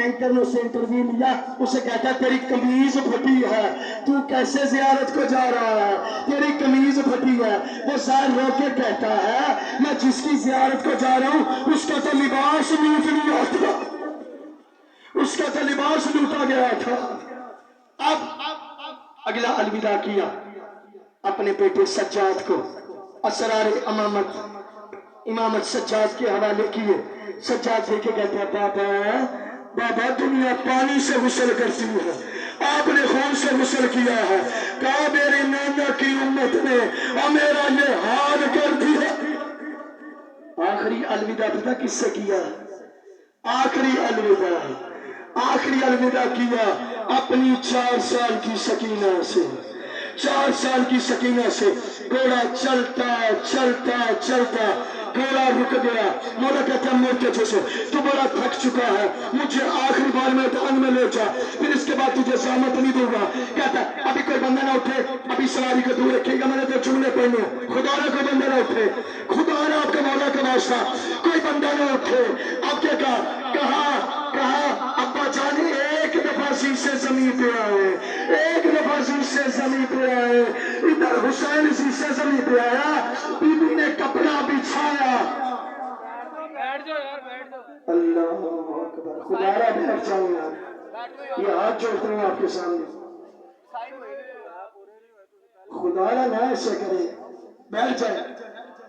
Anchor نے اسے interview لیا، اسے کہتا ہے تیری قمیض پھٹی ہے، تو کیسے زیارت کو جا رہا ہے، تیری قمیض پھٹی ہے۔ وہ ظاہر رو کے کہتا ہے میں جس کی زیارت کو جا رہا ہوں اس کا تو لباس لوٹ لیا تھا، اس کا تو لباس لوٹا گیا تھا۔ اب اگلا الوداع کیا اپنے بیٹے سجاد کو، اسرار امامت سجاد کے حوالے کیے۔ سجاد لے کے کہتے ہیں بابا دنیا پانی سے غسل کرتی ہے، آپ نے خون سے غسل کیا ہے، کہا میری نانا کی امت نے اور میرا یہ حال کر دیا۔ آخری الوداع پتہ کس سے کیا؟ آخری الوداع کیا اپنی 4 سال کی سکینہ سے۔ 4 سال کی سکینہ سے گھوڑا چلتا چلتا چلتا گھوڑا رک گیا۔ مولا کہتا ہے مورتے جیسے تو بڑا تھک چکا ہے، مجھے آخری بار میدان میں لے جا، پھر اس کے بعد تجھے زحمت نہیں دوں گا۔ کہتا ہے ابھی کوئی بندہ نہ اٹھے، ابھی سواری کو دور رکھے گا، میں نے تو جملے پڑھنے، خدا نہ کوئی بندہ نہ اٹھے، خدا نہ آپ کے مولا کا واسطہ کوئی بندہ نہ اٹھے۔ اب کیا کہا ابا جان ایک دفعہ سے زمین پہ آئے، ایک دفعہ سے زمین پہ آئے۔ ادھر حسین سے زمین پہ آیا، بی بی نے کپڑا بچھایا۔ اللہ اکبر، خدا را بیٹھ جاؤں یار، یہ ہاتھ جوڑتے ہیں آپ کے سامنے، خدا را نہ ایسے کرے، بیٹھ جائے۔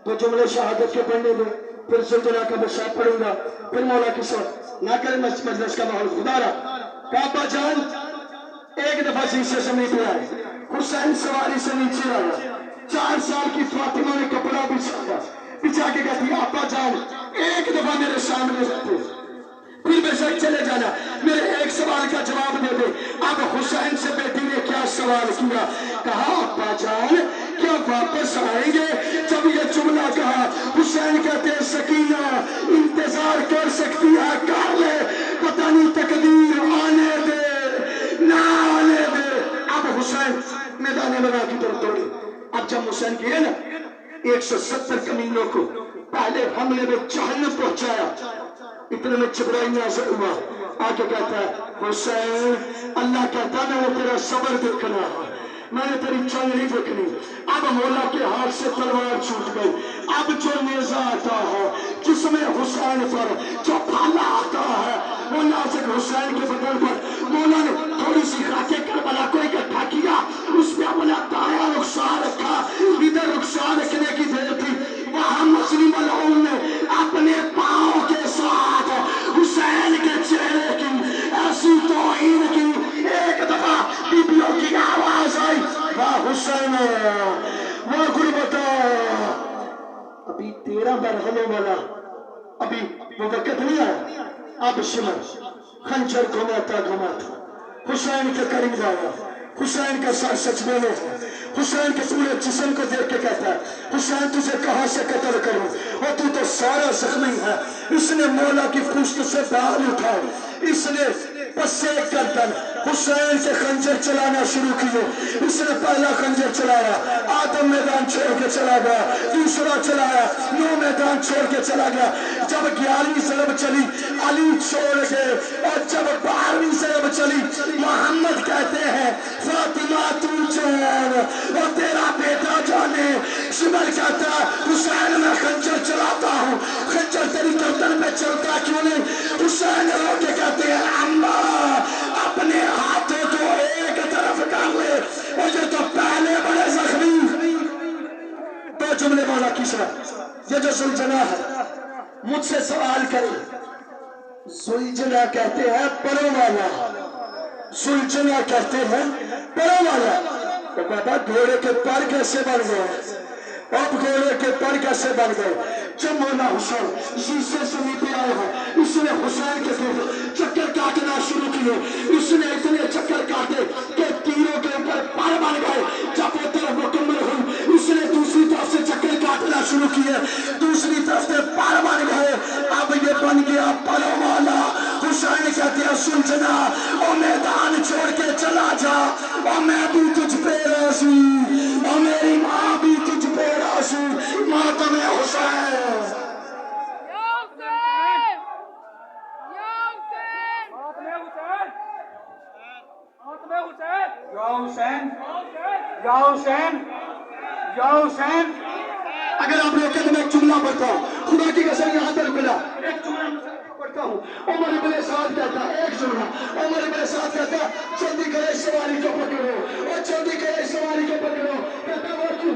2 جملے شہادت کے پڑھنے دیں، پھر زلزلہ کا بشار پڑھوں گا، پھر مولا کی سوچ نہ کرے مجلس کا ماحول۔ خدا را کعبہ جان ایک دفعہ سے سمیت پہ آئے، حسین سواری سے نیچے آیا، 4 سال کی فاطمہ نے کپڑا بچھا کے کہتی آپا جان ایک دفعہ میرے سامنے رہتے، پھر بے شک چلے جانا، میرے ایک سوال کا جواب دے دے۔ اب حسین سے بیٹی نے کیا سوال کیا؟ کہا آپا جان کیا واپس آئیں گے؟ جب یہ جملہ کہا حسین کہتے ہیں سکینہ انتظار کر سکتی ہے کر لے، پتہ نہیں تقدیر آنے دے نہ آنے دے۔ اب حسین میدان لگا کی طرف دوڑے۔ اب جب حسین کیے نا 170 کمینوں کو پہلے حملے میں جہنم پہنچایا، اتنے میں جبرائیل نازل ہوا، آگے کہتا ہے حسین اللہ کہتا ہے میں تیرا صبر دیکھنا ہے، میں نے تیری جنگ نہیں دیکھنی۔ اب مولا کے ہاتھ سے تلوار چھوٹ گئی، اب جو نیزہ آتا ہے جس میں حسین پر جو پھالا آتا ہے وہ نازک حسین کے بدن پر مولا نے تھوڑی سی خاکے کربلا کو اکٹھا کیا، اس پہ اپنا دایاں رخسار رکھا، ادھر رخسار رکھنے کی دیر تھی، وہاں مسلم ملعون نے اپنے پاؤں کے ساتھ حسین کے چہرے کی ایسی توہین کی۔ ایک دفعہ بیبیوں کی آواز آئی واہ حسین واہ غربتا، ابھی 13 برہموں والا ابھی وہ وقت نہیں آیا۔ اب شمر خنجر گھماتا حسین کے قریب آیا، حسین کا سر سجدے میں ہے، حسین کے پورے جسم کو دیکھ کے کہتا ہے حسین تجھے کہاں سے قتل کروں، اور تو سارا زخمی ہے۔ اس نے مولا کی پشت سے بال اٹھائے، اس نے پسے گردن حسین سے خنجر چلانا شروع کیے۔ اس نے پہلا خنجر چلایا، آدم میدان چھوڑ کے چلا گیا، دوسرا چلایا، نو میدان چھوڑ کے چلا گیا۔ جب 11ویں ضرب چلی علی چھوڑ گئے، اور جب 12ویں ضرب چلی محمد کہتے ہیں فاطمہ تو جان اور تیرا بیٹا جانے۔ شمر کہتا ہے حسین میں خنجر چلاتا ہوں، خنجر تیری گردن میں چلتا کیوں نہیں؟ حسین رو کے کہتے ہیں اماں اپنے ہاتھوں کو ایک طرف کر لے، اور یہ تو پہلے بڑے زخمی۔ 2 جملے مولا کی ساتھ، یہ جو زلجنہ ہے مجھ سے سوال کرے، زلجنہ کہتے ہیں پروں والا، زلجنہ کہتے ہیں پروں والا۔ تو بابا گھوڑے کے پر کیسے بن گئے؟ اب گھوڑے کے پر کیسے بن گئے؟ جب مولا حسین شیشے سے نیچے آئے ہیں، اس نے حسین کے گرد چکر کاٹنا شروع کیے، اس نے اتنے چکر کاٹے کہ تیروں کے اوپر پر بن گئے۔ جب وہ طرف مکمل ہوئی اس نے دوسری طرف سے چکر کاٹنا شروع کیے، دوسری طرف سے پر بن گئے۔ اب یہ بن گیا پروں والا۔ حسین کہتے ہیں سلجھنا اور میدان چھوڑ کے چلا جا، اور میں بھی تجھ پہ راضی، اور میری ماں بھی تجھ پہ راضی۔ ماتم حسین حسین یا حسین یا حسین. اگر آپ روکے تو میں ایک جملہ پڑھتا ہوں، خدا کی قسم یہاں پر رکنا، ایک جملہ پڑھتا ہوں. عمر ابن سعد کہتا ہے، ایک جملہ عمر ابن سعد کہتا ہے جلدی کرے سواری کو پکڑو، اور جلدی کرے سواری کو پکڑو. کہتا ہے وہ کیوں؟